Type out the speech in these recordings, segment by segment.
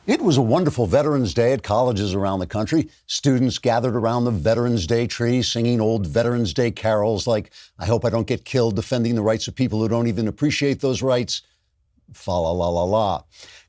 It was a wonderful Veterans Day at colleges around the country. Students gathered around the Veterans Day tree singing old Veterans Day carols like, "I hope I don't get killed defending the rights of people who don't even appreciate those rights." Fa la la la la.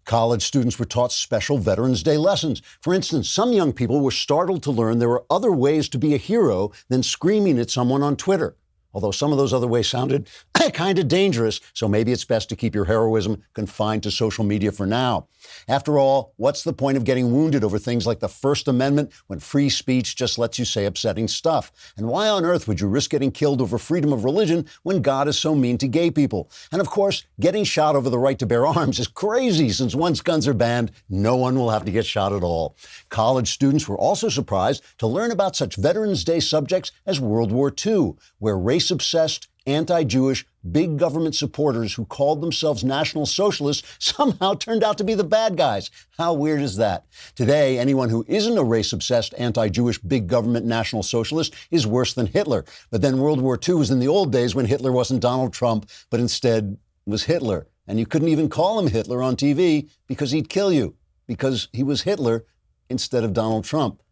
College students were taught special Veterans Day lessons. For instance, some young people were startled to learn there were other ways to be a hero than screaming at someone on Twitter. Although some of those other ways sounded kind of dangerous, so maybe it's best to keep your heroism confined to social media for now. After all, what's the point of getting wounded over things like the First Amendment when free speech just lets you say upsetting stuff? And why on earth would you risk getting killed over freedom of religion when God is so mean to gay people? And of course, getting shot over the right to bear arms is crazy, since once guns are banned, no one will have to get shot at all. College students were also surprised to learn about such Veterans Day subjects as World War II, where race-obsessed, anti-Jewish, big government supporters who called themselves National Socialists somehow turned out to be the bad guys. How weird is that? Today, anyone who isn't a race-obsessed, anti-Jewish, big government National Socialist is worse than Hitler. But then World War II was in the old days when Hitler wasn't Donald Trump, but instead was Hitler. And you couldn't even call him Hitler on TV because he'd kill you, because he was Hitler instead of Donald Trump,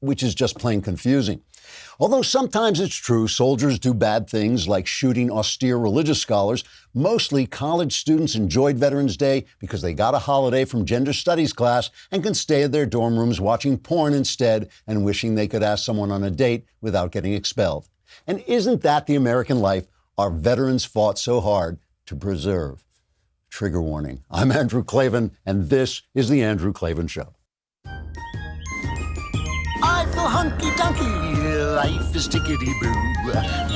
which is just plain confusing. Although sometimes it's true soldiers do bad things like shooting austere religious scholars, mostly college students enjoyed Veterans Day because they got a holiday from gender studies class and can stay at their dorm rooms watching porn instead and wishing they could ask someone on a date without getting expelled. And isn't that the American life our veterans fought so hard to preserve? Trigger warning. I'm Andrew Klavan, and this is The Andrew Klavan Show. I feel hunky-dunky, life is tickety-boo.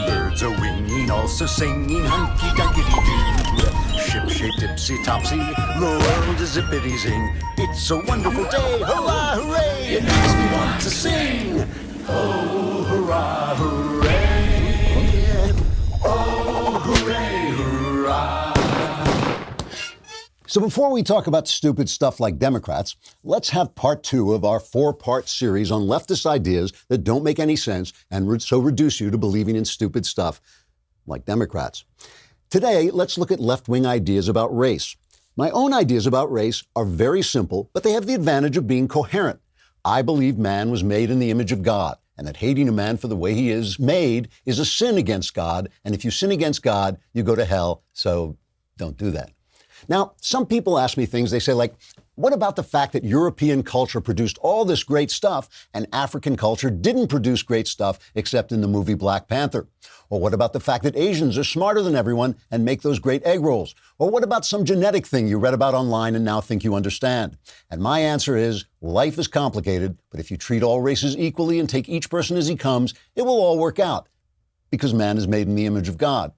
Birds are winging, also singing hunky-dunky-doo. Ship-shaped, ipsy-topsy, the world is zippity-zing. It's a wonderful day, hurrah, hooray! It makes me want to sing. Oh, hurrah, hooray! Oh, hooray, hurrah! So before we talk about stupid stuff like Democrats, let's have part 2 of our 4-part series on leftist ideas that don't make any sense and so reduce you to believing in stupid stuff like Democrats. Today, let's look at left-wing ideas about race. My own ideas about race are very simple, but they have the advantage of being coherent. I believe man was made in the image of God, and that hating a man for the way he is made is a sin against God, and if you sin against God, you go to hell, so don't do that. Now, some people ask me things, they say like, what about the fact that European culture produced all this great stuff and African culture didn't produce great stuff except in the movie Black Panther? Or what about the fact that Asians are smarter than everyone and make those great egg rolls? Or what about some genetic thing you read about online and now think you understand? And my answer is, life is complicated, but if you treat all races equally and take each person as he comes, it will all work out, because man is made in the image of God.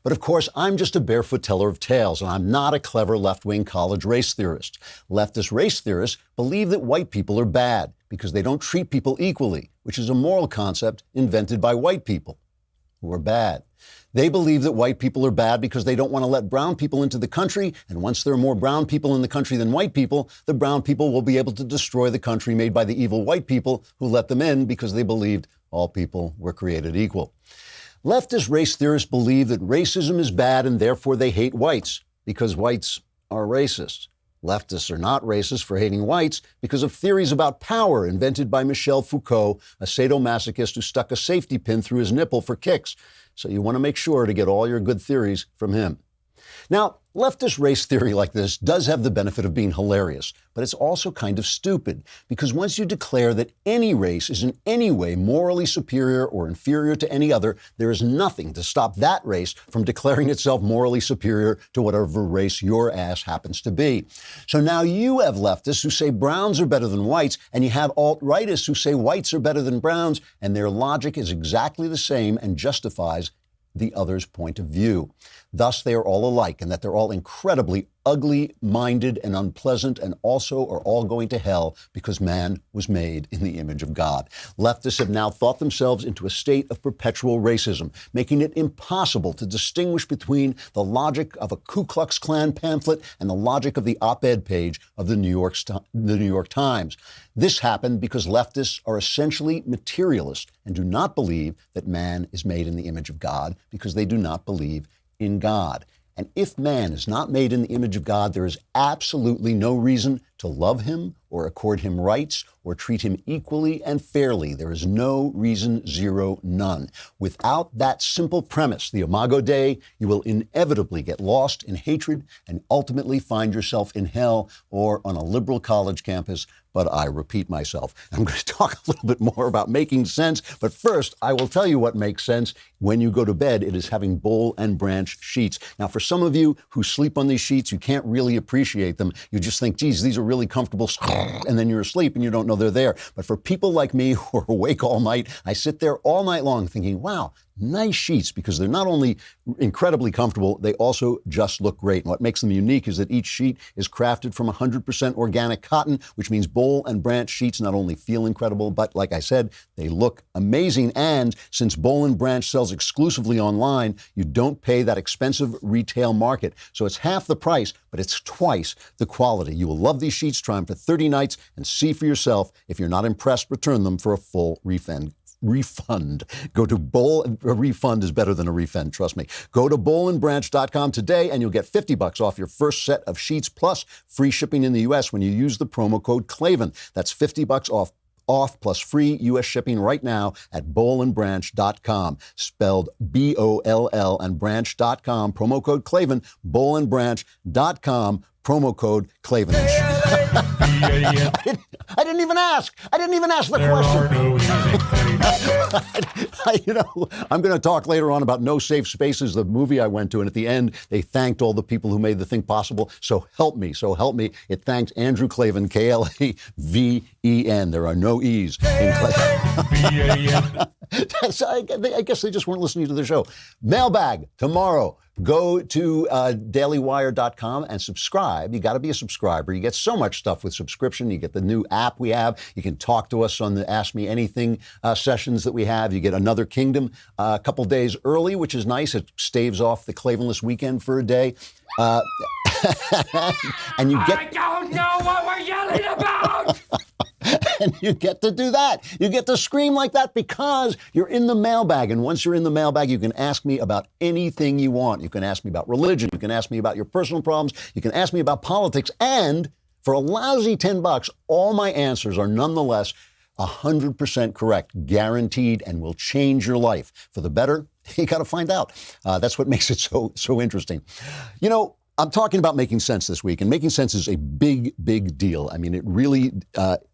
But of course, I'm just a barefoot teller of tales, and I'm not a clever left-wing college race theorist. Leftist race theorists believe that white people are bad because they don't treat people equally, which is a moral concept invented by white people who are bad. They believe that white people are bad because they don't want to let brown people into the country, and once there are more brown people in the country than white people, the brown people will be able to destroy the country made by the evil white people who let them in because they believed all people were created equal. Leftist race theorists believe that racism is bad and therefore they hate whites because whites are racist. Leftists are not racist for hating whites because of theories about power invented by Michel Foucault, a sadomasochist who stuck a safety pin through his nipple for kicks. So you want to make sure to get all your good theories from him. Now, leftist race theory like this does have the benefit of being hilarious, but it's also kind of stupid, because once you declare that any race is in any way morally superior or inferior to any other, there is nothing to stop that race from declaring itself morally superior to whatever race your ass happens to be. So now you have leftists who say browns are better than whites, and you have alt-rightists who say whites are better than browns, and their logic is exactly the same and justifies the other's point of view. Thus, they are all alike, and that they're all incredibly ugly-minded and unpleasant, and also are all going to hell because man was made in the image of God. Leftists have now thought themselves into a state of perpetual racism, making it impossible to distinguish between the logic of a Ku Klux Klan pamphlet and the logic of the op-ed page of the New York Times. This happened because leftists are essentially materialist and do not believe that man is made in the image of God because they do not believe in God. And if man is not made in the image of God, there is absolutely no reason to love him or accord him rights or treat him equally and fairly. There is no reason, zero, none. Without that simple premise, the Imago Dei, you will inevitably get lost in hatred and ultimately find yourself in hell or on a liberal college campus. But I repeat myself. I'm going to talk a little bit more about making sense. But first, I will tell you what makes sense when you go to bed. It is having bowl and branch sheets. Now, for some of you who sleep on these sheets, you can't really appreciate them. You just think, geez, these are really comfortable. And then you're asleep and you don't know they're there. But for people like me who are awake all night, I sit there all night long thinking, wow, nice sheets, because they're not only incredibly comfortable, they also just look great. And what makes them unique is that each sheet is crafted from 100% organic cotton, which means bowl and branch sheets not only feel incredible, but like I said, they look amazing. And since Bowl and Branch sells exclusively online, you don't pay that expensive retail market. So it's half the price, but it's twice the quality. You will love these sheets. Try them for 30 nights and see for yourself. If you're not impressed, return them for a full refund. Go to a refund is better than a refund, trust me. Go to bowlandbranch.com today and you'll get $50 off your first set of sheets plus free shipping in the U.S. when you use the promo code Klavan. That's $50 off plus free U.S. shipping right now at bowlandbranch.com. Spelled B-O-L-L and branch.com. Promo code Klavan, bowlandbranch.com. Promo code Klavan. I didn't even ask. I didn't even ask the question. I'm going to talk later on about No Safe Spaces, the movie I went to, and at the end, they thanked all the people who made the thing possible. So help me. It thanked Andrew Klavan, K-L-A-V-E-N. There are no E's in Klavan. I guess they just weren't listening to the show. Mailbag tomorrow. Go to dailywire.com and subscribe. You got to be a subscriber. You get so much stuff with subscription. You get the new app we have. You can talk to us on the Ask Me Anything sessions that we have. You get Another Kingdom a couple days early, which is nice. It staves off the Klavanless weekend for a day. And you get... I don't know what we're yelling about! And you get to do that. You get to scream like that because you're in the mailbag. And once you're in the mailbag, you can ask me about anything you want. You can ask me about religion. You can ask me about your personal problems. You can ask me about politics. And for a lousy $10, all my answers are nonetheless 100% correct, guaranteed, and will change your life. For the better, you got to find out. That's what makes it so interesting. I'm talking about making sense this week, and making sense is a big, big deal. I mean, it really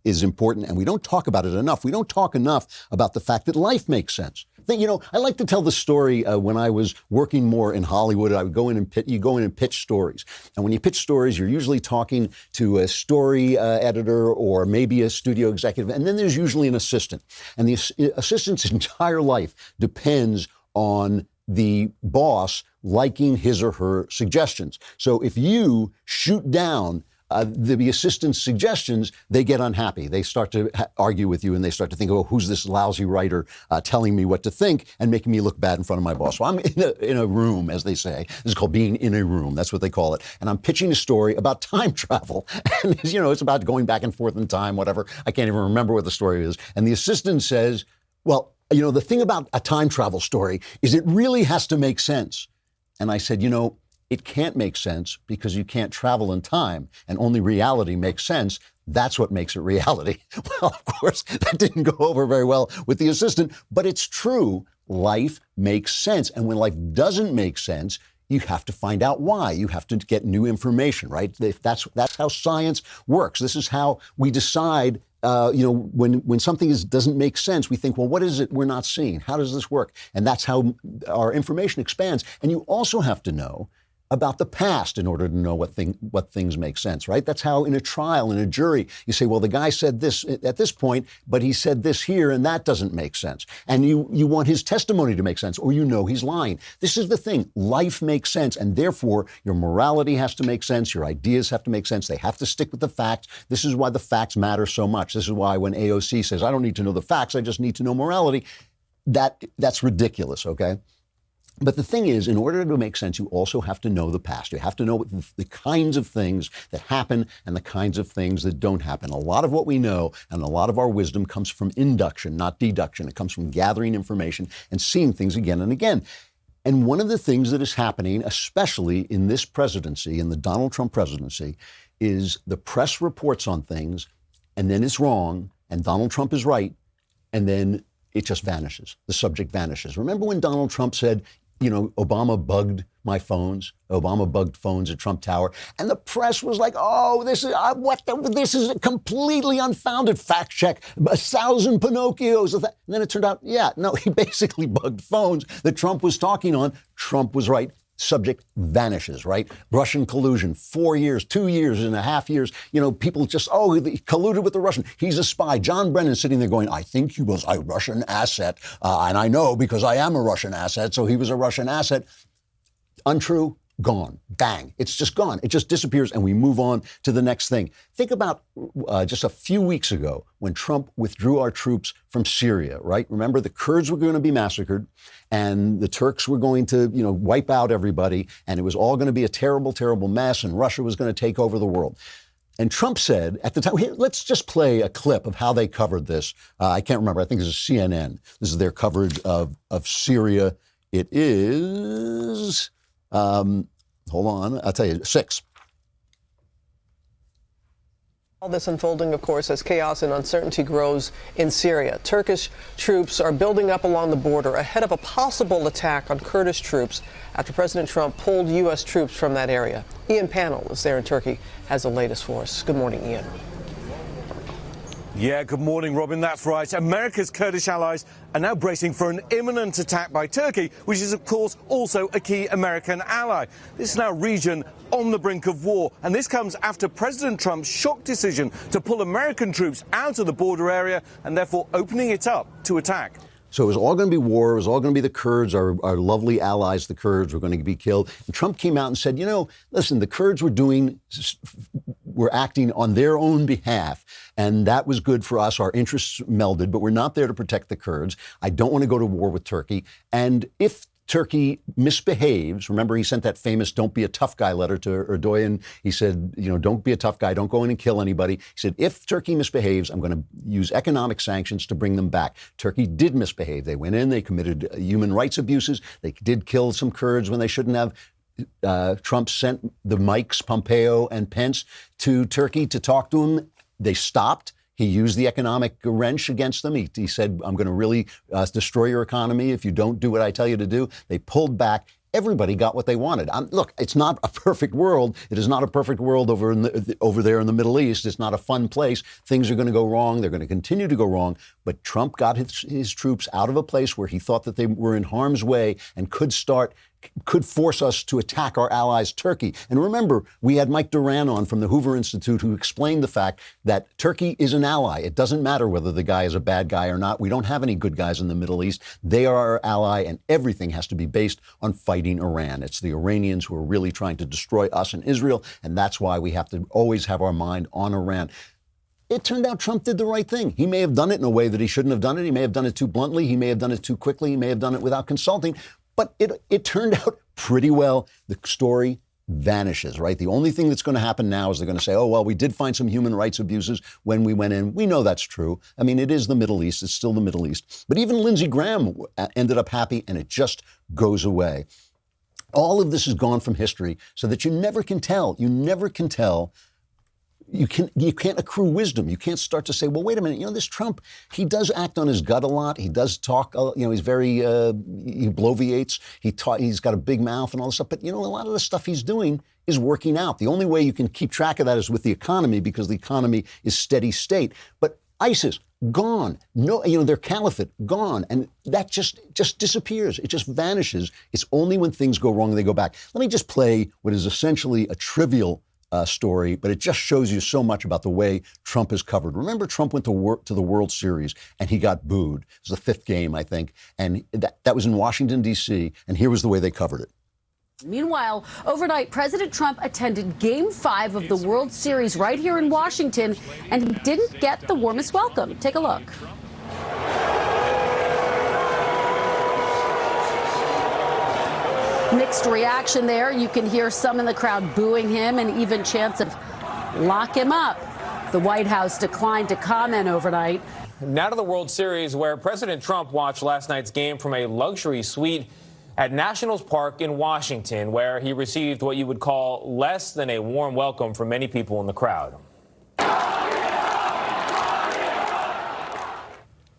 is important, and we don't talk about it enough. We don't talk enough about the fact that life makes sense. I like to tell the story when I was working more in Hollywood. I would go in and pitch stories. And when you pitch stories, you're usually talking to a story editor or maybe a studio executive, and then there's usually an assistant. And the assistant's entire life depends on the boss liking his or her suggestions. So if you shoot down the assistant's suggestions, they get unhappy. They start to argue with you, and they start to think, oh, who's this lousy writer telling me what to think and making me look bad in front of my boss? So I'm in a room, as they say. This is called being in a room. That's what they call it. And I'm pitching a story about time travel. And, it's about going back and forth in time, whatever. I can't even remember what the story is. And the assistant says, well, the thing about a time travel story is it really has to make sense. And I said, it can't make sense because you can't travel in time and only reality makes sense. That's what makes it reality. Well, of course, that didn't go over very well with the assistant, but it's true. Life makes sense. And when life doesn't make sense, you have to find out why. You have to get new information, right? That's how science works. This is how we decide. When something doesn't make sense, we think, well, what is it we're not seeing? How does this work? And that's how our information expands. And you also have to know about the past in order to know what things make sense, right? That's how in a trial, in a jury, you say, well, the guy said this at this point, but he said this here, and that doesn't make sense. And you want his testimony to make sense, or he's lying. This is the thing. Life makes sense, and therefore your morality has to make sense. Your ideas have to make sense. They have to stick with the facts. This is why the facts matter so much. This is why when AOC says, I don't need to know the facts, I just need to know morality, that's ridiculous, okay? But the thing is, in order to make sense, you also have to know the past. You have to know the kinds of things that happen and the kinds of things that don't happen. A lot of what we know and a lot of our wisdom comes from induction, not deduction. It comes from gathering information and seeing things again and again. And one of the things that is happening, especially in this presidency, in the Donald Trump presidency, is the press reports on things, and then it's wrong, and Donald Trump is right, and then it just vanishes. The subject vanishes. Remember when Donald Trump said, Obama bugged my phones. Obama bugged phones at Trump Tower. And the press was like, oh, this is a completely unfounded fact check. 1,000 Pinocchios. And then it turned out, he basically bugged phones that Trump was talking on. Trump was right. Subject vanishes, right? Russian collusion, 4 years, 2.5 years. People just, he colluded with the Russian. He's a spy. John Brennan sitting there going, I think he was a Russian asset. And I know because I am a Russian asset. So he was a Russian asset. Untrue. Gone. Bang. It's just gone. It just disappears and we move on to the next thing. Think about just a few weeks ago when Trump withdrew our troops from Syria, right? Remember, the Kurds were going to be massacred and the Turks were going to, wipe out everybody, and it was all going to be a terrible, terrible mess, and Russia was going to take over the world. And Trump said at the time, here, let's just play a clip of how they covered this. I can't remember. I think it was CNN. This is their coverage of Syria. It is... hold on, I'll tell you, 6. All this unfolding, of course, as chaos and uncertainty grows in Syria. Turkish troops are building up along the border ahead of a possible attack on Kurdish troops after President Trump pulled U.S. troops from that area. Ian Pannell is there in Turkey, has the latest for us. Good morning, Ian. Yeah, good morning, Robin. That's right. America's Kurdish allies are now bracing for an imminent attack by Turkey, which is, of course, also a key American ally. This is now a region on the brink of war, and this comes after President Trump's shock decision to pull American troops out of the border area and therefore opening it up to attack. So it was all going to be war. It was all going to be the Kurds, our lovely allies, the Kurds, were going to be killed. And Trump came out and said, listen, the Kurds were acting on their own behalf. And that was good for us. Our interests melded, but we're not there to protect the Kurds. I don't want to go to war with Turkey. And if Turkey misbehaves, remember he sent that famous "Don't be a tough guy" letter to Erdogan. He said, don't be a tough guy, don't go in and kill anybody. He said, if Turkey misbehaves, I'm going to use economic sanctions to bring them back. Turkey did misbehave. They went in, they committed human rights abuses. They did kill some Kurds when they shouldn't have. Trump sent the Mikes, Pompeo and Pence to Turkey to talk to him. They stopped. He used the economic wrench against them. He said, I'm going to really destroy your economy if you don't do what I tell you to do. They pulled back. Everybody got what they wanted. Look, it's not a perfect world. It is not a perfect world over there in the Middle East. It's not a fun place. Things are going to go wrong. They're going to continue to go wrong. But Trump got his troops out of a place where he thought that they were in harm's way and could force us to attack our allies, Turkey. And remember, we had Mike Duran on from the Hoover Institute who explained the fact that Turkey is an ally. It doesn't matter whether the guy is a bad guy or not. We don't have any good guys in the Middle East. They are our ally, and everything has to be based on fighting Iran. It's the Iranians who are really trying to destroy us and Israel, and that's why we have to always have our mind on Iran. It turned out Trump did the right thing. He may have done it in a way that he shouldn't have done it. He may have done it too bluntly. He may have done it too quickly. He may have done it without consulting. But it turned out pretty well. The story vanishes, right? The only thing that's going to happen now is they're going to say, oh, well, we did find some human rights abuses when we went in. We know that's true. I mean, it is the Middle East. It's still the Middle East. But even Lindsey Graham ended up happy, and it just goes away. All of this is gone from history so that you never can tell. You never can tell. You can't accrue wisdom. You can't start to say, well, wait a minute, this Trump, he does act on his gut a lot. He does talk, he's very, he bloviates. He's got a big mouth and all this stuff. But, a lot of the stuff he's doing is working out. The only way you can keep track of that is with the economy, because the economy is steady state. But ISIS, gone. No, their caliphate, gone. And that just disappears. It just vanishes. It's only when things go wrong they go back. Let me just play what is essentially a trivial story, but it just shows you so much about the way Trump is covered. Remember, Trump went to the World Series and he got booed. It was the 5th game, I think. And that was in Washington, D.C. And here was the way they covered it. Meanwhile, overnight, President Trump attended Game 5 of the World Series right here in Washington, and he didn't get the warmest welcome. Take a look. Mixed reaction there. You can hear some in the crowd booing him and even chants of "lock him up." The White House declined to comment overnight. Now to the World Series, where President Trump watched last night's game from a luxury suite. at Nationals Park in Washington, where he received what you would call less than a warm welcome from many people in the crowd.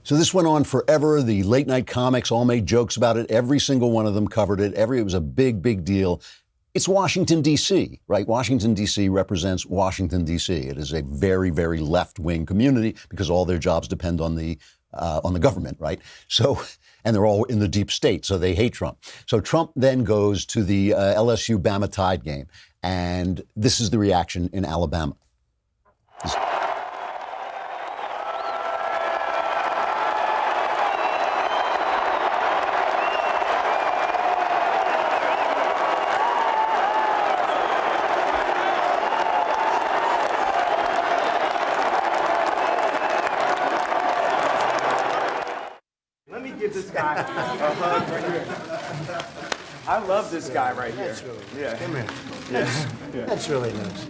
So this went on forever. The late night comics all made jokes about it. Every single one of them covered it. It was a big, big deal. It's Washington, D.C., right? Washington, D.C. represents Washington, D.C. It is a very, very left-wing community because all their jobs depend on the government, right? So, and they're all in the deep state, so they hate Trump. So Trump then goes to the LSU Bama Tide game, and this is the reaction in Alabama. This guy a hug right here. I love this guy right here. That's really nice. Yeah. Come here. Yeah. That's really nice.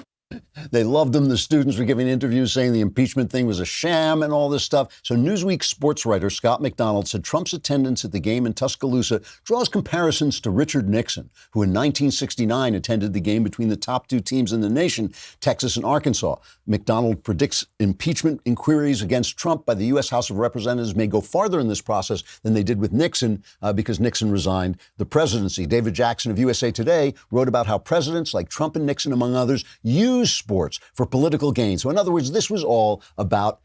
They loved him. The students were giving interviews saying the impeachment thing was a sham and all this stuff. So Newsweek sports writer Scott McDonald said Trump's attendance at the game in Tuscaloosa draws comparisons to Richard Nixon, who in 1969 attended the game between the top two teams in the nation, Texas and Arkansas. McDonald predicts impeachment inquiries against Trump by the U.S. House of Representatives may go farther in this process than they did with Nixon because Nixon resigned the presidency. David Jackson of USA Today wrote about how presidents like Trump and Nixon, among others, use sports for political gain. So in other words, this was all about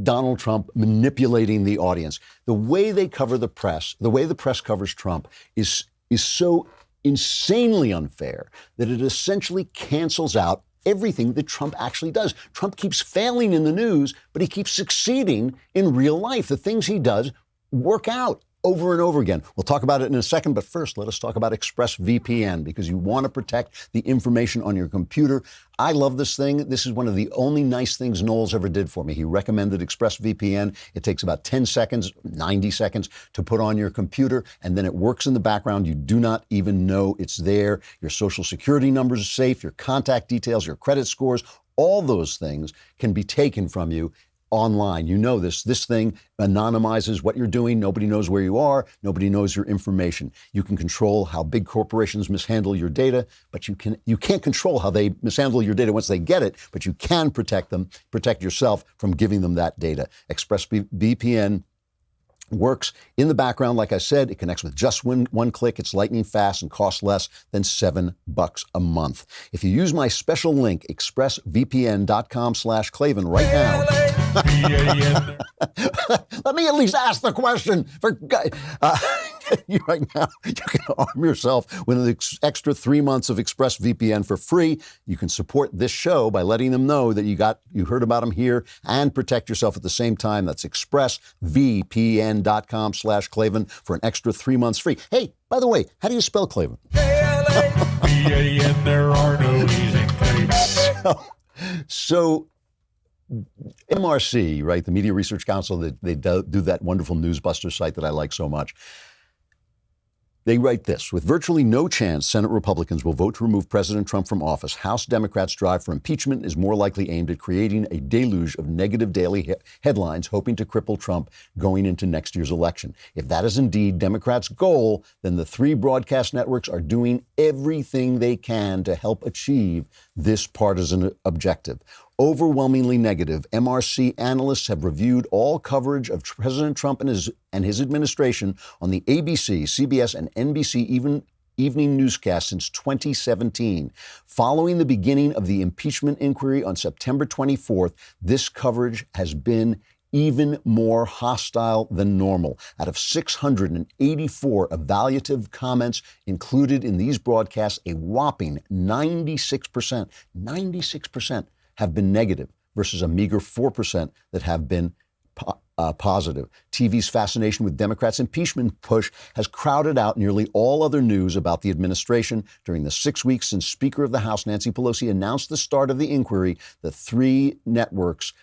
Donald Trump manipulating the audience. The way they cover the press, the way the press covers Trump is so insanely unfair that it essentially cancels out everything that Trump actually does. Trump keeps failing in the news, but he keeps succeeding in real life. The things he does work out over and over again. We'll talk about it in a second, but first, let us talk about ExpressVPN, because you want to protect the information on your computer. I love this thing. This is one of the only nice things Knowles ever did for me. He recommended ExpressVPN. It takes about 10 seconds, 90 seconds to put on your computer, and then it works in the background. You do not even know it's there. Your social security numbers are safe, your contact details, your credit scores, all those things can be taken from you online. You know this. This thing anonymizes what you're doing. Nobody knows where you are. Nobody knows your information. You can control how big corporations mishandle your data, but you can't control how they mishandle your data once they get it, but you can protect yourself from giving them that data. ExpressVPN works in the background. Like I said, it connects with just one click. It's lightning fast and costs less than $7 a month. If you use my special link, expressvpn.com/Klavan right now. Let me at least ask the question. Right now, you can arm yourself with an extra 3 months of ExpressVPN for free. You can support this show by letting them know that you heard about them here and protect yourself at the same time. That's expressvpn.com/Klavan for an extra 3 months free. Hey, by the way, how do you spell Klavan? K-L-A-V-A-N, there are no easy claims. So MRC, right, the Media Research Council, they do that wonderful Newsbuster site that I like so much. They write this: with virtually no chance Senate Republicans will vote to remove President Trump from office, House Democrats' drive for impeachment is more likely aimed at creating a deluge of negative daily headlines, hoping to cripple Trump going into next year's election. If that is indeed Democrats' goal, then the three broadcast networks are doing everything they can to help achieve this partisan objective. Overwhelmingly negative. MRC analysts have reviewed all coverage of President Trump and his administration on the ABC, CBS, and NBC evening newscast since 2017. Following the beginning of the impeachment inquiry on September 24th, this coverage has been even more hostile than normal. Out of 684 evaluative comments included in these broadcasts, a whopping 96% have been negative versus a meager 4% that have been positive. TV's fascination with Democrats' impeachment push has crowded out nearly all other news about the administration. During the 6 weeks since Speaker of the House Nancy Pelosi announced the start of the inquiry, the three networks'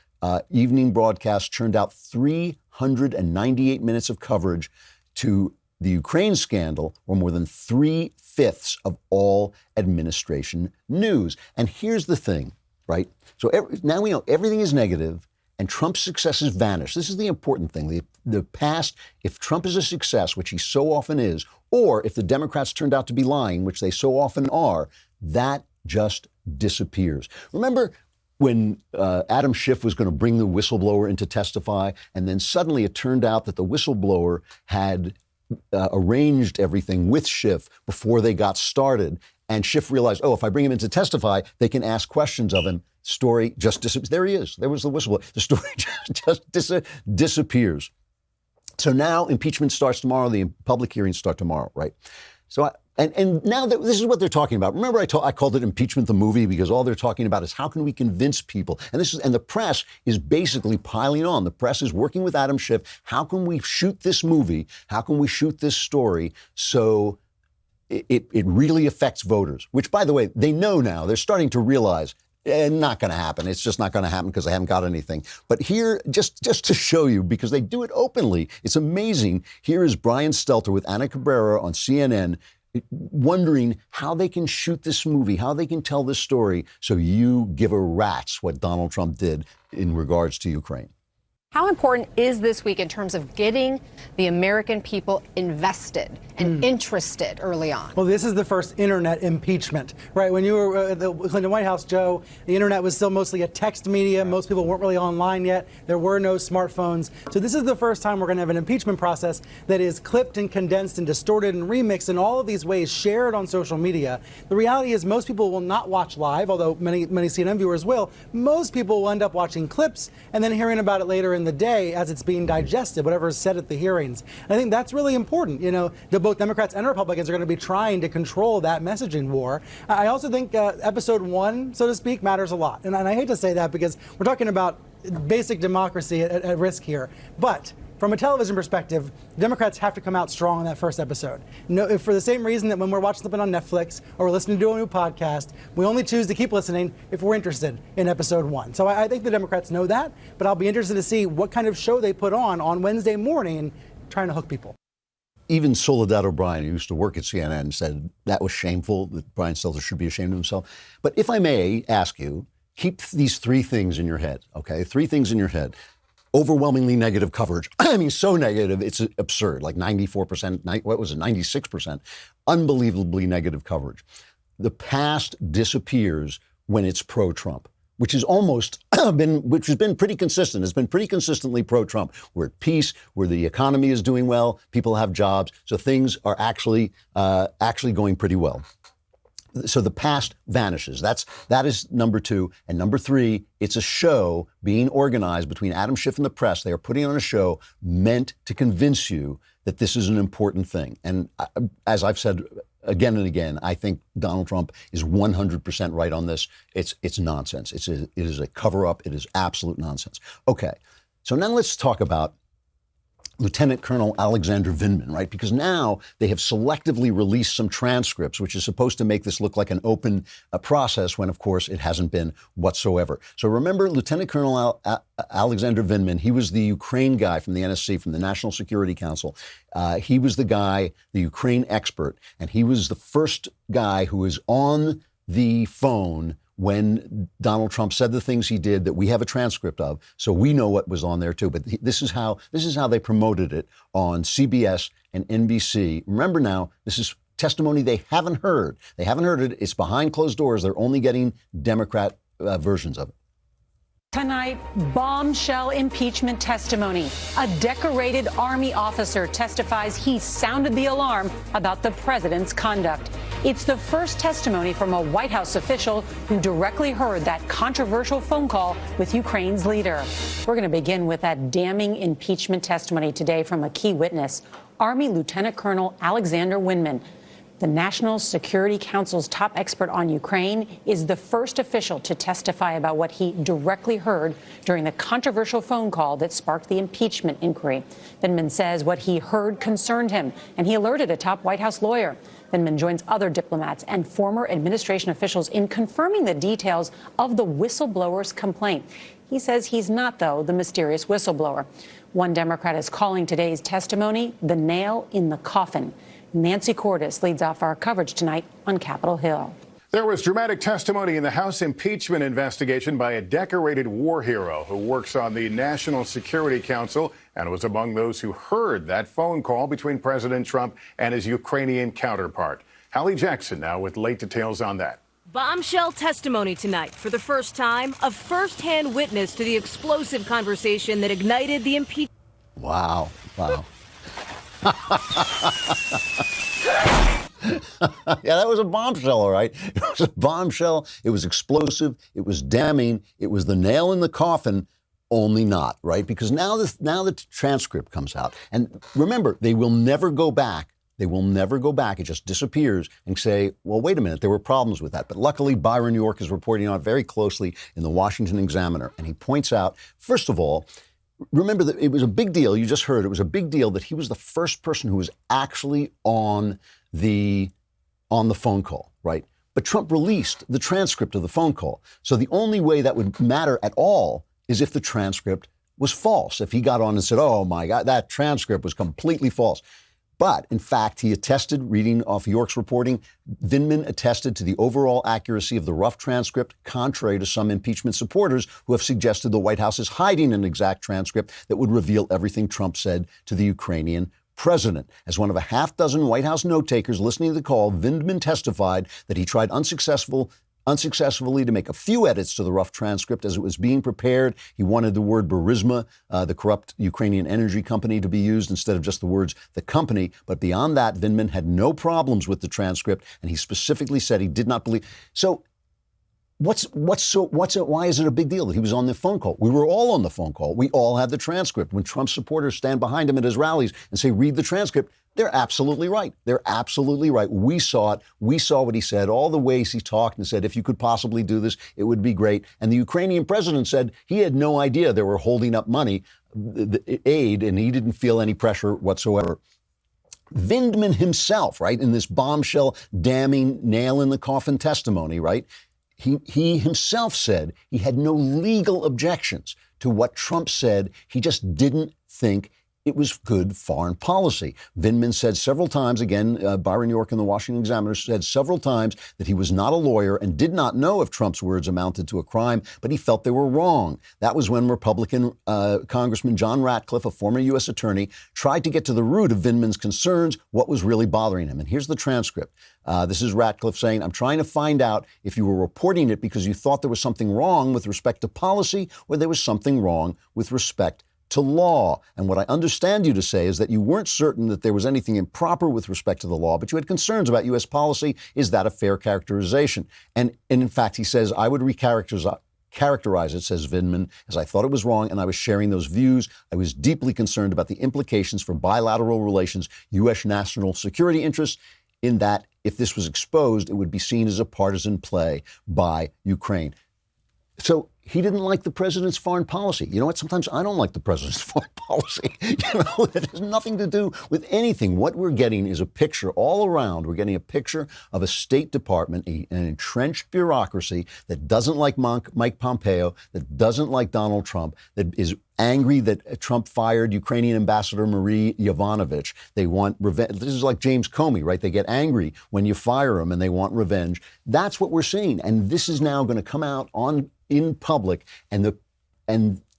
evening broadcast churned out 398 minutes of coverage to the Ukraine scandal, or more than 3/5 of all administration news. And here's the thing, right? So now we know everything is negative, and Trump's successes vanish. This is the important thing. The past, if Trump is a success, which he so often is, or if the Democrats turned out to be lying, which they so often are, that just disappears. Remember when Adam Schiff was going to bring the whistleblower in to testify, and then suddenly it turned out that the whistleblower had arranged everything with Schiff before they got started. And Schiff realized, oh, if I bring him in to testify, they can ask questions of him. Story just disappears. There he is. There was the whistleblower. The story just disappears. So now impeachment starts tomorrow. The public hearings start tomorrow, right? So and now this is what they're talking about. Remember, I called it Impeachment the movie because all they're talking about is how can we convince people? And the press is basically piling on. The press is working with Adam Schiff. How can we shoot this movie? How can we shoot this story so it really affects voters? Which, by the way, they know now. They're starting to realize not going to happen. It's just not going to happen because they haven't got anything. But here, just to show you, because they do it openly, it's amazing. Here is Brian Stelter with Ana Cabrera on CNN, wondering how they can shoot this movie, how they can tell this story so you give a rat's what Donald Trump did in regards to Ukraine. How important is this week in terms of getting the American people invested and interested early on? Well, this is the first internet impeachment, right? When you were at the Clinton White House, Joe, the internet was still mostly a text media. Most people weren't really online yet. There were no smartphones. So this is the first time we're going to have an impeachment process that is clipped and condensed and distorted and remixed in all of these ways, shared on social media. The reality is most people will not watch live, although many CNN viewers will. Most people will end up watching clips and then hearing about it later in the day as it's being digested, whatever is said at the hearings. And I think that's really important. You know, both Democrats and Republicans are going to be trying to control that messaging war. I also think episode 1, so to speak, matters a lot. And I hate to say that because we're talking about basic democracy at risk here. But from a television perspective, Democrats have to come out strong in that first episode. No, for the same reason that when we're watching something on Netflix or we're listening to a new podcast, we only choose to keep listening if we're interested in episode 1. So I think the Democrats know that, but I'll be interested to see what kind of show they put on Wednesday morning trying to hook people. Even Soledad O'Brien, who used to work at CNN, said that was shameful, that Brian Stelter should be ashamed of himself. But if I may ask you, keep these 3 things in your head, okay? 3 things in your head. Overwhelmingly negative coverage. I mean, so negative, it's absurd, like 94%, what was it, 96%. Unbelievably negative coverage. The past disappears when it's pro-Trump, which has been pretty consistent. It's been pretty consistently pro-Trump. We're at peace, where the economy is doing well, people have jobs, so things are actually going pretty well. So the past vanishes. That is number 2. And number 3, it's a show being organized between Adam Schiff and the press. They are putting on a show meant to convince you that this is an important thing. And as I've said again and again, I think Donald Trump is 100% right on this. It's nonsense. It is a cover-up. It is absolute nonsense. Okay, so now let's talk about Lieutenant Colonel Alexander Vindman, right? Because now they have selectively released some transcripts, which is supposed to make this look like an open process when, of course, it hasn't been whatsoever. So remember Lieutenant Colonel Alexander Vindman, he was the Ukraine guy from the NSC, from the National Security Council. He was the guy, the Ukraine expert, and he was the first guy who was on the phone when Donald Trump said the things he did that we have a transcript of, so we know what was on there too. But this is how they promoted it on CBS and NBC. Remember now, this is testimony they haven't heard. They haven't heard it. It's behind closed doors. They're only getting Democrat versions of it. Tonight, bombshell impeachment testimony. A decorated Army officer testifies he sounded the alarm about the president's conduct. It's the first testimony from a White House official who directly heard that controversial phone call with Ukraine's leader. We're going to begin with that damning impeachment testimony today from a key witness, Army Lieutenant Colonel Alexander Vindman. The National Security Council's top expert on Ukraine is the first official to testify about what he directly heard during the controversial phone call that sparked the impeachment inquiry. Vindman says what he heard concerned him, and he alerted a top White House lawyer. Vindman joins other diplomats and former administration officials in confirming the details of the whistleblower's complaint. He says he's not, though, the mysterious whistleblower. One Democrat is calling today's testimony the nail in the coffin. Nancy Cordes leads off our coverage tonight on Capitol Hill. There was dramatic testimony in the House impeachment investigation by a decorated war hero who works on the National Security Council and was among those who heard that phone call between President Trump and his Ukrainian counterpart. Hallie Jackson now with late details on that. Bombshell testimony tonight. For the first time, a first-hand witness to the explosive conversation that ignited the impeachment. Wow. Wow. Yeah, that was a bombshell, all right. It was a bombshell. It was explosive. It was damning. It was the nail in the coffin, only not, right? Because now the transcript comes out. And remember, they will never go back. They will never go back. It just disappears and say, well, wait a minute, there were problems with that. But luckily, Byron York is reporting on it very closely in the Washington Examiner. And he points out, first of all, remember that it was a big deal. You just heard it was a big deal that he was the first person who was actually on the phone call, right? But Trump released the transcript of the phone call. So the only way that would matter at all is if the transcript was false. If he got on and said, oh my God, that transcript was completely false. But in fact, he attested, reading off York's reporting, Vindman attested to the overall accuracy of the rough transcript, contrary to some impeachment supporters who have suggested the White House is hiding an exact transcript that would reveal everything Trump said to the Ukrainian president. As one of a half dozen White House note takers listening to the call, Vindman testified that he tried unsuccessfully to make a few edits to the rough transcript as it was being prepared. He wanted the word Burisma, the corrupt Ukrainian energy company, to be used instead of just the words the company. But beyond that, Vindman had no problems with the transcript, and he specifically said he did not believe. So why is it a big deal that he was on the phone call? We were all on the phone call. We all had the transcript. When Trump supporters stand behind him at his rallies and say, read the transcript, they're absolutely right. They're absolutely right. We saw it. We saw what he said, all the ways he talked and said, if you could possibly do this, it would be great. And the Ukrainian president said he had no idea they were holding up money, the aid, and he didn't feel any pressure whatsoever. Vindman himself, right, in this bombshell, damning, nail in the coffin testimony, right, he himself said he had no legal objections to what Trump said. He just didn't think it was good foreign policy. Vindman said several times, again, Byron York in the Washington Examiner said several times that he was not a lawyer and did not know if Trump's words amounted to a crime, but he felt they were wrong. That was when Republican Congressman John Ratcliffe, a former U.S. attorney, tried to get to the root of Vindman's concerns, what was really bothering him. And here's the transcript. This is Ratcliffe saying, I'm trying to find out if you were reporting it because you thought there was something wrong with respect to policy or there was something wrong with respect to law. And what I understand you to say is that you weren't certain that there was anything improper with respect to the law, but you had concerns about U.S. policy. Is that a fair characterization? And in fact, he says, I would characterize it, says Vindman, as I thought it was wrong, and I was sharing those views. I was deeply concerned about the implications for bilateral relations, U.S. national security interests, in that if this was exposed, it would be seen as a partisan play by Ukraine. So he didn't like the president's foreign policy. You know what? Sometimes I don't like the president's foreign policy. It has nothing to do with anything. What we're getting is a picture all around. We're getting a picture of a State Department, an entrenched bureaucracy that doesn't like Mike Pompeo, that doesn't like Donald Trump, that is angry that Trump fired Ukrainian Ambassador Marie Yovanovitch. They want revenge. This is like James Comey, right? They get angry when you fire him and they want revenge. That's what we're seeing. And this is now going to come out in public, and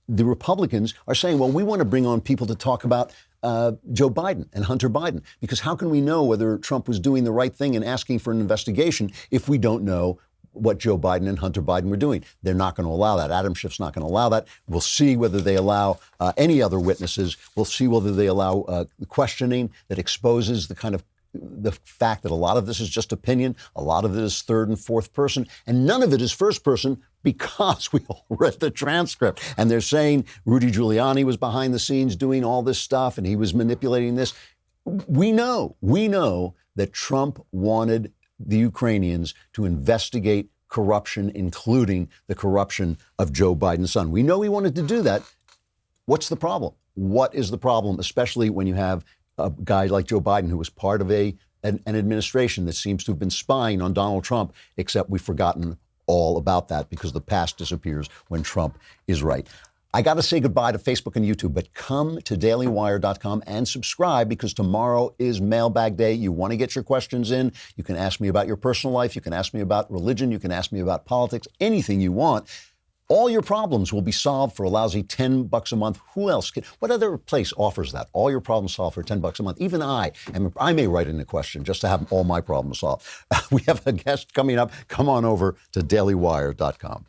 the Republicans are saying, well, we want to bring on people to talk about Joe Biden and Hunter Biden, because how can we know whether Trump was doing the right thing and asking for an investigation if we don't know what Joe Biden and Hunter Biden were doing? They're not going to allow that. Adam Schiff's not going to allow that. We'll see whether they allow any other witnesses. We'll see whether they allow questioning that exposes the fact that a lot of this is just opinion, a lot of it is third and fourth person, and none of it is first person, because we all read the transcript. And they're saying Rudy Giuliani was behind the scenes doing all this stuff and he was manipulating this. We know that Trump wanted the Ukrainians to investigate corruption, including the corruption of Joe Biden's son. We know he wanted to do that. What's the problem? What is the problem, especially when you have a guy like Joe Biden, who was part of an administration that seems to have been spying on Donald Trump, except we've forgotten all about that because the past disappears when Trump is right. I got to say goodbye to Facebook and YouTube, but come to dailywire.com and subscribe because tomorrow is mailbag day. You want to get your questions in. You can ask me about your personal life. You can ask me about religion. You can ask me about politics, anything you want. All your problems will be solved for a lousy $10 a month. Who else can? What other place offers that? All your problems solved for $10 a month. Even I may write in a question just to have all my problems solved. We have a guest coming up. Come on over to dailywire.com.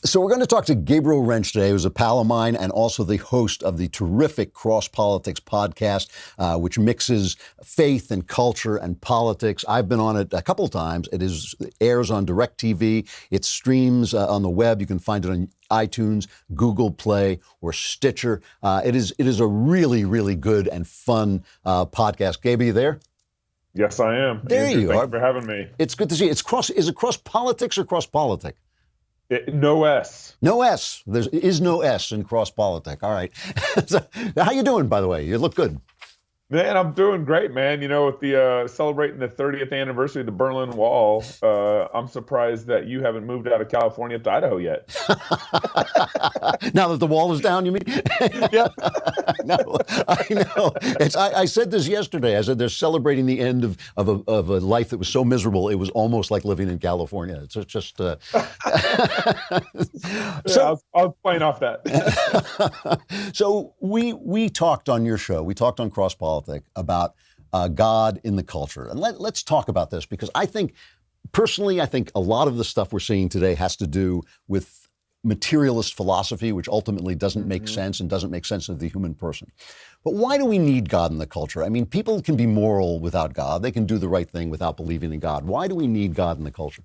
So we're going to talk to Gabe Rench today, who's a pal of mine and also the host of the terrific Cross Politics podcast, which mixes faith and culture and politics. I've been on it a couple of times. It airs on DirecTV. It streams on the web. You can find it on iTunes, Google Play, or Stitcher. It is a really, really good and fun podcast. Gabe, are you there? Yes, I am. There Andrew, you are. Thank you for having me. It's good to see you. Is it cross politics or cross politic? No S. No S. There is no S in cross politic. All right. So, how you doing, by the way? You look good. Man, I'm doing great, man. You know, with the celebrating the 30th anniversary of the Berlin Wall, I'm surprised that you haven't moved out of California to Idaho yet. Now that the wall is down, you mean? Yeah. No, I know. I said this yesterday. I said they're celebrating the end of a life that was so miserable it was almost like living in California. It's just. So I was playing off that. So we talked on your show. We talked on Cross Politics about God in the culture, and let's talk about this because I think a lot of the stuff we're seeing today has to do with materialist philosophy, which ultimately doesn't make sense and doesn't make sense of the human person. But why do we need God in the culture? I mean, people can be moral without God. They can do the right thing without believing in God. Why do we need God in the culture?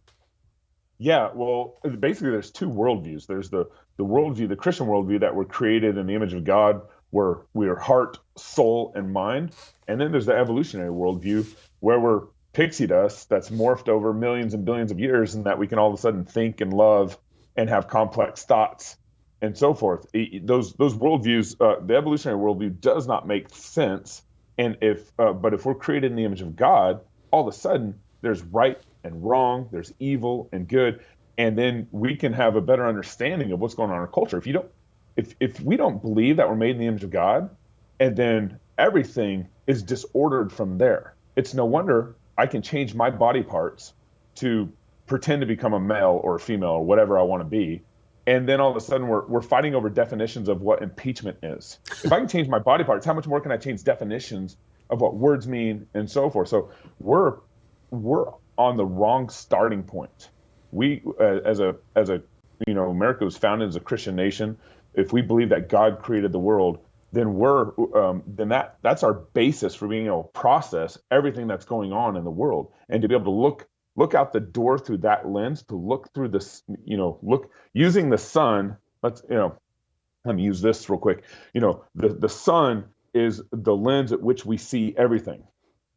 Yeah, well, basically there's two worldviews. There's the worldview, the Christian worldview that we're created in the image of God, where we are heart, soul, and mind. And then there's the evolutionary worldview where we're pixie dust that's morphed over millions and billions of years and that we can all of a sudden think and love and have complex thoughts and so forth. Those worldviews, the evolutionary worldview does not make sense. And but if we're created in the image of God, all of a sudden there's right and wrong, there's evil and good. And then we can have a better understanding of what's going on in our culture. If we don't believe that we're made in the image of God, and then everything is disordered from there, it's no wonder I can change my body parts to pretend to become a male or a female or whatever I want to be. And then all of a sudden we're fighting over definitions of what impeachment is. If I can change my body parts, how much more can I change definitions of what words mean and so forth? So we're on the wrong starting point. We, as a America was founded as a Christian nation. If we believe that God created the world, then that's our basis for being able to process everything that's going on in the world and to be able to look out the door through that lens, to look through this, look using the sun. Let me use this real quick. The sun is the lens at which we see everything.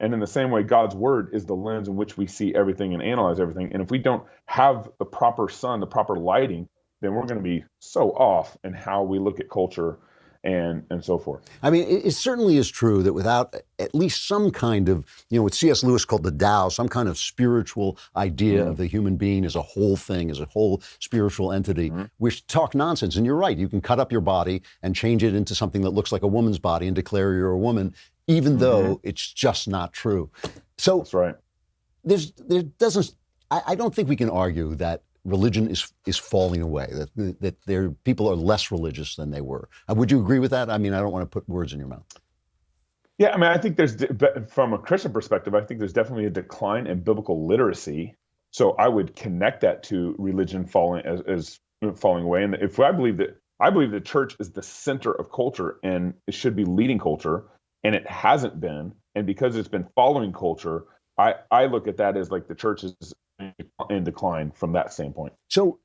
And in the same way, God's word is the lens in which we see everything and analyze everything. And if we don't have the proper sun, the proper lighting, then we're going to be so off in how we look at culture and so forth. I mean, it certainly is true that without at least some kind of, what C.S. Lewis called the Tao, some kind of spiritual idea of the human being as a whole thing, as a whole spiritual entity, we talk nonsense. And you're right. You can cut up your body and change it into something that looks like a woman's body and declare you're a woman, even though it's just not true. So that's right. I don't think we can argue that religion is falling away, that people are less religious than they were. Would you agree with that? I mean, I don't want to put words in your mouth. Yeah, I mean, I think from a Christian perspective, I think there's definitely a decline in biblical literacy. So I would connect that to religion falling away. And if I believe the church is the center of culture and it should be leading culture, and it hasn't been, and because it's been following culture, I look at that as like the church is in decline from that standpoint. So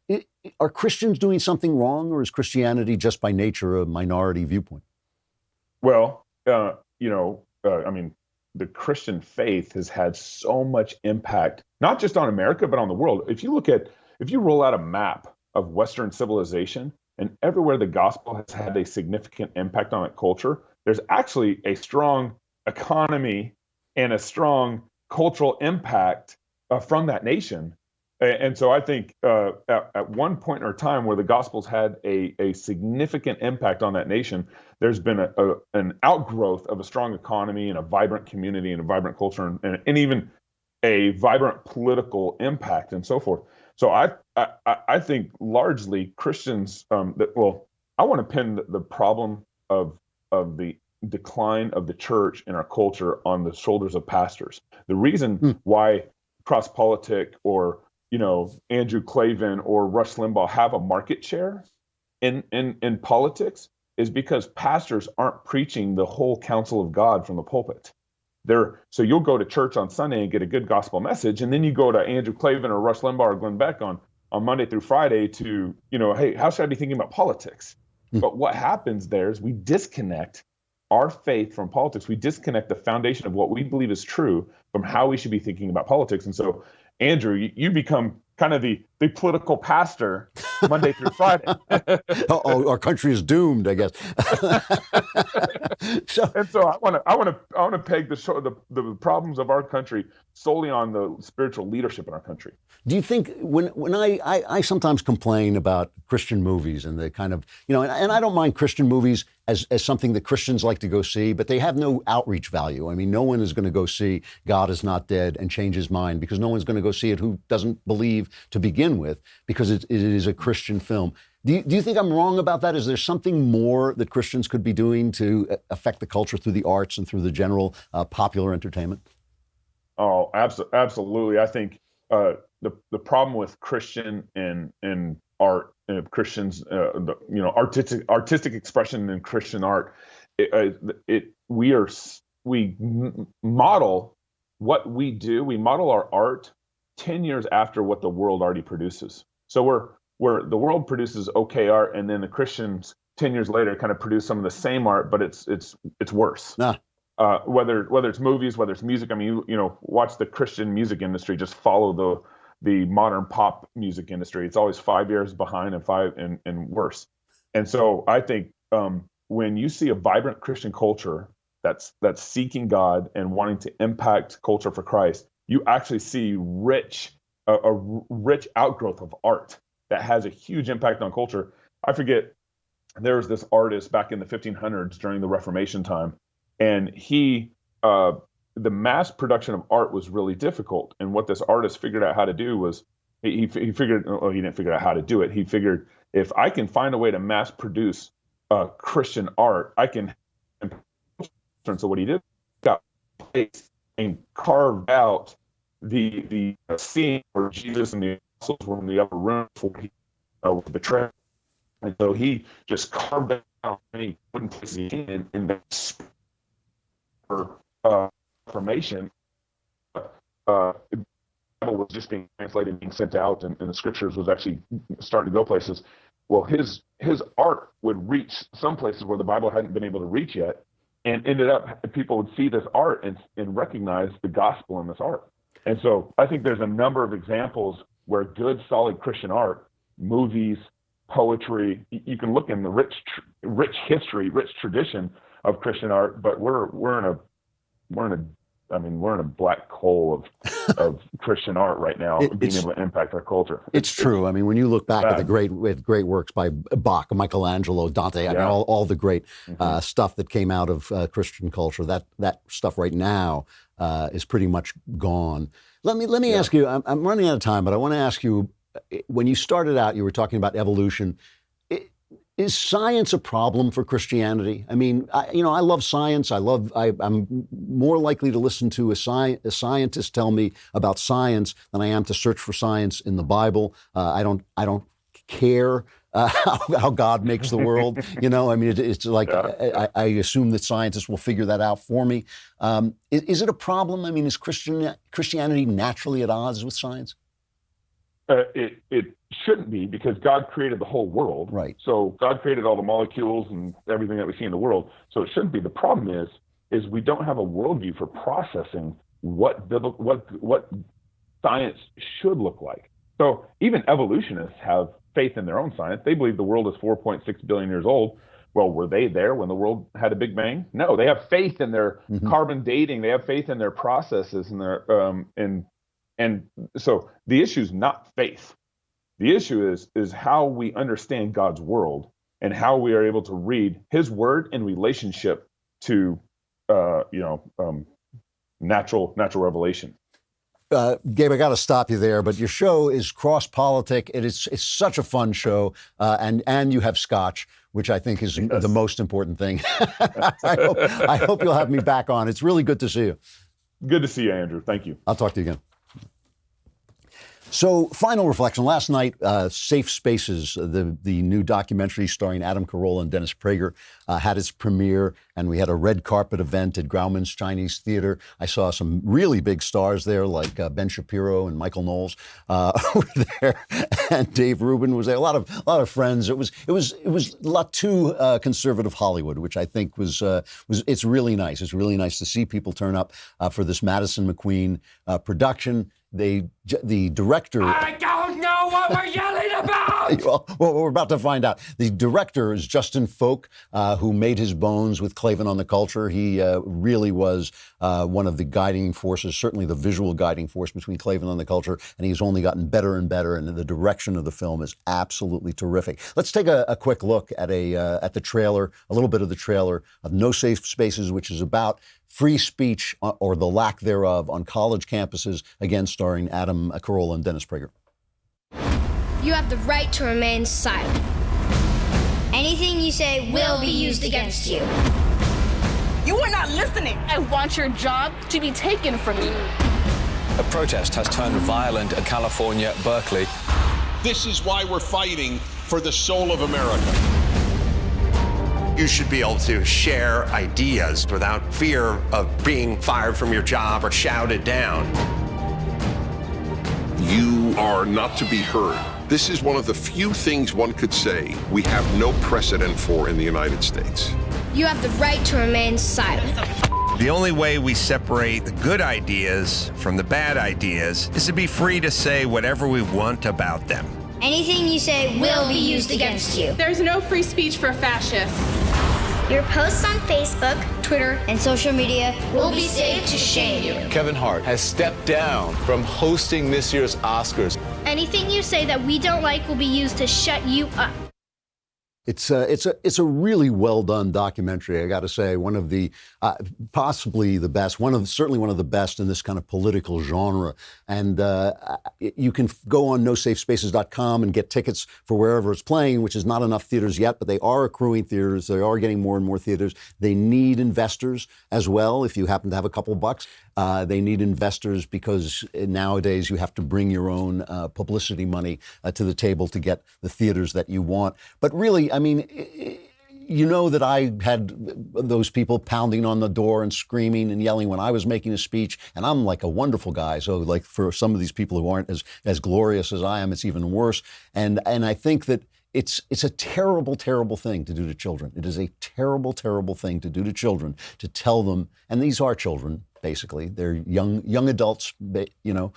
are Christians doing something wrong, or is Christianity just by nature a minority viewpoint? Well, I mean, the Christian faith has had so much impact, not just on America, but on the world. If you roll out a map of Western civilization and everywhere the gospel has had a significant impact on its culture, there's actually a strong economy and a strong cultural impact from that nation. And so I think at one point in our time where the Gospels had a significant impact on that nation, there's been an outgrowth of a strong economy and a vibrant community and a vibrant culture and even a vibrant political impact and so forth. So I think largely Christians I want to pin the problem of the decline of the church in our culture on the shoulders of pastors. The reason why Cross Politic or Andrew Klavan or Rush Limbaugh have a market share in politics is because pastors aren't preaching the whole counsel of God from the pulpit. So you'll go to church on Sunday and get a good gospel message, and then you go to Andrew Klavan or Rush Limbaugh or Glenn Beck on Monday through Friday to, hey, how should I be thinking about politics? But what happens there is we disconnect our faith from politics. We disconnect the foundation of what we believe is true from how we should be thinking about politics. And so, Andrew, you become kind of the political pastor Monday through Friday. Our country is doomed, I guess. And so I want to peg the problems of our country solely on the spiritual leadership in our country. Do you think when I sometimes complain about Christian movies and the kind of, and I don't mind Christian movies as something that Christians like to go see, but they have no outreach value. I mean, no one is going to go see God Is Not Dead and change his mind because no one's going to go see it who doesn't believe to begin with because it is a Christian film. Do you think I'm wrong about that? Is there something more that Christians could be doing to affect the culture through the arts and through the general popular entertainment? Oh, absolutely. I think the problem with Christian and art, Christians, artistic expression in Christian art, we model what we do. We model our art 10 years after what the world already produces. So where the world produces okay art, and then the Christians 10 years later kind of produce some of the same art, but it's worse. Whether it's movies, whether it's music. I mean, watch the Christian music industry. Just follow the modern pop music industry. It's always 5 years behind and worse. And so I think when you see a vibrant Christian culture that's seeking God and wanting to impact culture for Christ, you actually see a rich outgrowth of art that has a huge impact on culture. I forget, there was this artist back in the 1500s during the Reformation time, and the mass production of art was really difficult. And what this artist figured out how to do was, he didn't figure out how to do it. He figured, if I can find a way to mass produce Christian art, I can. So what he did, got placed and carved out the scene where Jesus and the apostles were in the upper room before he was betrayed. And so he just carved it out and he wouldn't place it in that information. The Bible was just being translated, being sent out, and the scriptures was actually starting to go places. Well, his art would reach some places where the Bible hadn't been able to reach yet, and ended up people would see this art and recognize the gospel in this art. And so I think there's a number of examples where good, solid Christian art, movies, poetry, you can look in the rich history, rich tradition of Christian art, but we're in a black hole of Christian art right now, being able to impact our culture. It's true. I mean, when you look back at the great works by Bach, Michelangelo, Dante, I mean, all the great stuff that came out of Christian culture, that stuff right now is pretty much gone. Let me ask you, I'm running out of time, but I want to ask you, when you started out, you were talking about evolution. Is science a problem for Christianity? I mean, I love science. I'm more likely to listen to a scientist tell me about science than I am to search for science in the Bible. I don't care how God makes the world. I mean, it's like I assume that scientists will figure that out for me. Is it a problem? I mean, is Christianity naturally at odds with science? It shouldn't be, because God created the whole world. Right. So God created all the molecules and everything that we see in the world. So it shouldn't be. The problem is we don't have a worldview for processing what science should look like. So even evolutionists have faith in their own science. They believe the world is 4.6 billion years old, Well, were they there when the world had a big bang? No, they have faith in their carbon dating. They have faith in their processes and their and so the issue is not faith. The issue is how we understand God's world and how we are able to read His word in relationship to natural revelation. Gabe, I got to stop you there, but your show is cross-politic. It's such a fun show, and you have scotch, which I think is the most important thing. I hope you'll have me back on. It's really good to see you. Good to see you, Andrew. Thank you. I'll talk to you again. So, final reflection. Last night, Safe Spaces, the new documentary starring Adam Carolla and Dennis Prager, had its premiere, and we had a red carpet event at Grauman's Chinese Theater. I saw some really big stars there, like Ben Shapiro and Michael Knowles were there, and Dave Rubin was there. A lot of friends. It was a lot too conservative Hollywood, which I think was it's really nice. It's really nice to see people turn up for this Madison McQueen production. The director... I don't know what we're yelling about! well, we're about to find out. The director is Justin Folk, who made his bones with Klavan on the Culture. He really was one of the guiding forces, certainly the visual guiding force between Klavan on the Culture, and he's only gotten better and better, and the direction of the film is absolutely terrific. Let's take a quick look at the trailer, a little bit of the trailer of No Safe Spaces, which is about free speech, or the lack thereof, on college campuses, again starring Adam Carolla and Dennis Prager. You have the right to remain silent. Anything you say will be used against you. You are not listening. I want your job to be taken from you. A protest has turned violent in California, Berkeley. This is why we're fighting for the soul of America. You should be able to share ideas without fear of being fired from your job or shouted down. You are not to be heard. This is one of the few things one could say we have no precedent for in the United States. You have the right to remain silent. The only way we separate the good ideas from the bad ideas is to be free to say whatever we want about them. Anything you say will be used against you. There's no free speech for fascists. Your posts on Facebook, Twitter, and social media will be saved to shame you. Kevin Hart has stepped down from hosting this year's Oscars. Anything you say that we don't like will be used to shut you up. It's a really well done documentary. I got to say, one of the possibly the best, certainly one of the best in this kind of political genre. And you can go on nosafespaces.com and get tickets for wherever it's playing, which is not enough theaters yet, but they are accruing theaters. They are getting more and more theaters. They need investors as well. If you happen to have a couple bucks, they need investors because nowadays you have to bring your own publicity money to the table to get the theaters that you want. But really, I mean, you know that I had those people pounding on the door and screaming and yelling when I was making a speech, and I'm like a wonderful guy. So like for some of these people who aren't as glorious as I am, it's even worse. And I think that it's a terrible, terrible thing to do to children. It is a terrible, terrible thing to do to children, to tell them, and these are children, basically. They're young adults, you know.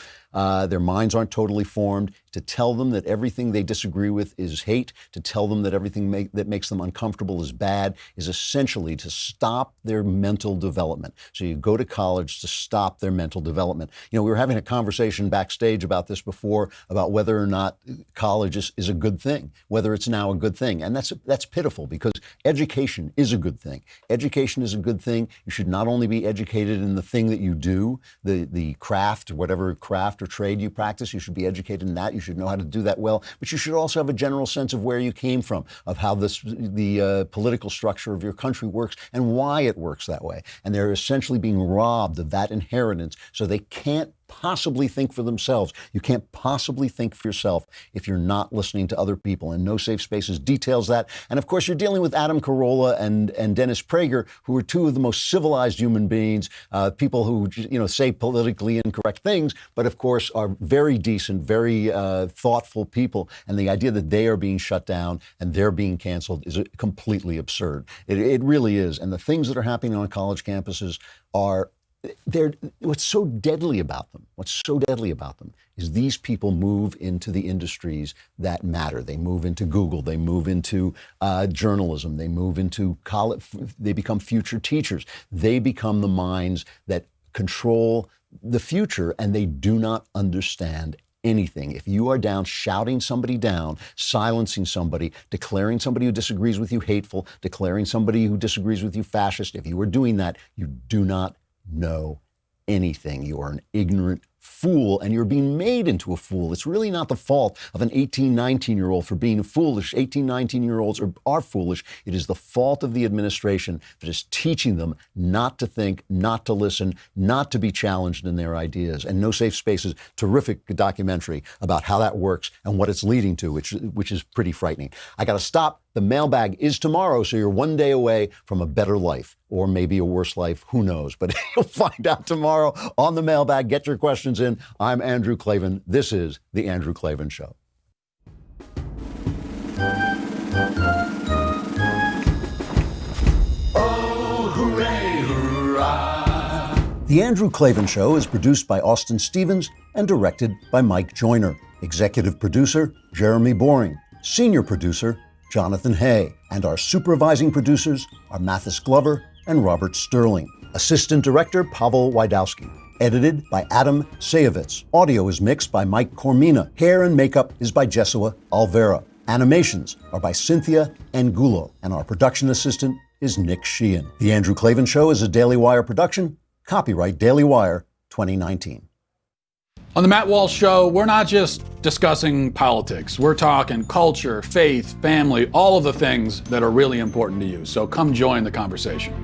Their minds aren't totally formed. To tell them that everything they disagree with is hate, to tell them that everything that makes them uncomfortable is bad, is essentially to stop their mental development. So you go to college to stop their mental development. You know, we were having a conversation backstage about this before, about whether or not college is a good thing, whether it's now a good thing. And that's pitiful, because education is a good thing. Education is a good thing. You should not only be educated in the thing that you do, the craft, whatever craft or trade you practice, you should be educated in that. You should know how to do that well, but you should also have a general sense of where you came from, of how the political structure of your country works and why it works that way. And they're essentially being robbed of that inheritance, so they can't possibly think for themselves. You can't possibly think for yourself if you're not listening to other people. And No Safe Spaces details that. And of course, you're dealing with Adam Carolla and Dennis Prager, who are two of the most civilized human beings, people who, you know, say politically incorrect things, but of course are very decent, very thoughtful people. And the idea that they are being shut down and they're being canceled is completely absurd. It really is. And the things that are happening on college campuses are what's so deadly about them is these people move into the industries that matter. They move into Google, they move into journalism, they move into college, they become future teachers. They become the minds that control the future, and they do not understand anything. If you are down shouting somebody down, silencing somebody, declaring somebody who disagrees with you hateful, declaring somebody who disagrees with you fascist, if you are doing that, you do not know anything. You are an ignorant fool, and you're being made into a fool. It's really not the fault of an 18, 19-year-old for being foolish. 18, 19-year-olds are foolish. It is the fault of the administration that is teaching them not to think, not to listen, not to be challenged in their ideas. And No Safe Spaces, terrific documentary about how that works and what it's leading to, which is pretty frightening. I got to stop. The mailbag is tomorrow, so you're one day away from a better life, or maybe a worse life. Who knows? But you'll find out tomorrow on the mailbag. Get your questions in. I'm Andrew Klavan. This is The Andrew Klavan Show. Oh, hooray, hurrah. The Andrew Klavan Show is produced by Austin Stevens and directed by Mike Joyner. Executive producer, Jeremy Boring. Senior producer, Jonathan Hay. And our supervising producers are Mathis Glover and Robert Sterling. Assistant director, Pavel Wydowski. Edited by Adam Sayevitz. Audio is mixed by Mike Cormina. Hair and makeup is by Jesua Alvera. Animations are by Cynthia Angulo. And our production assistant is Nick Sheehan. The Andrew Klavan Show is a Daily Wire production. Copyright Daily Wire 2019. On the Matt Walsh Show, we're not just discussing politics. We're talking culture, faith, family, all of the things that are really important to you. So come join the conversation.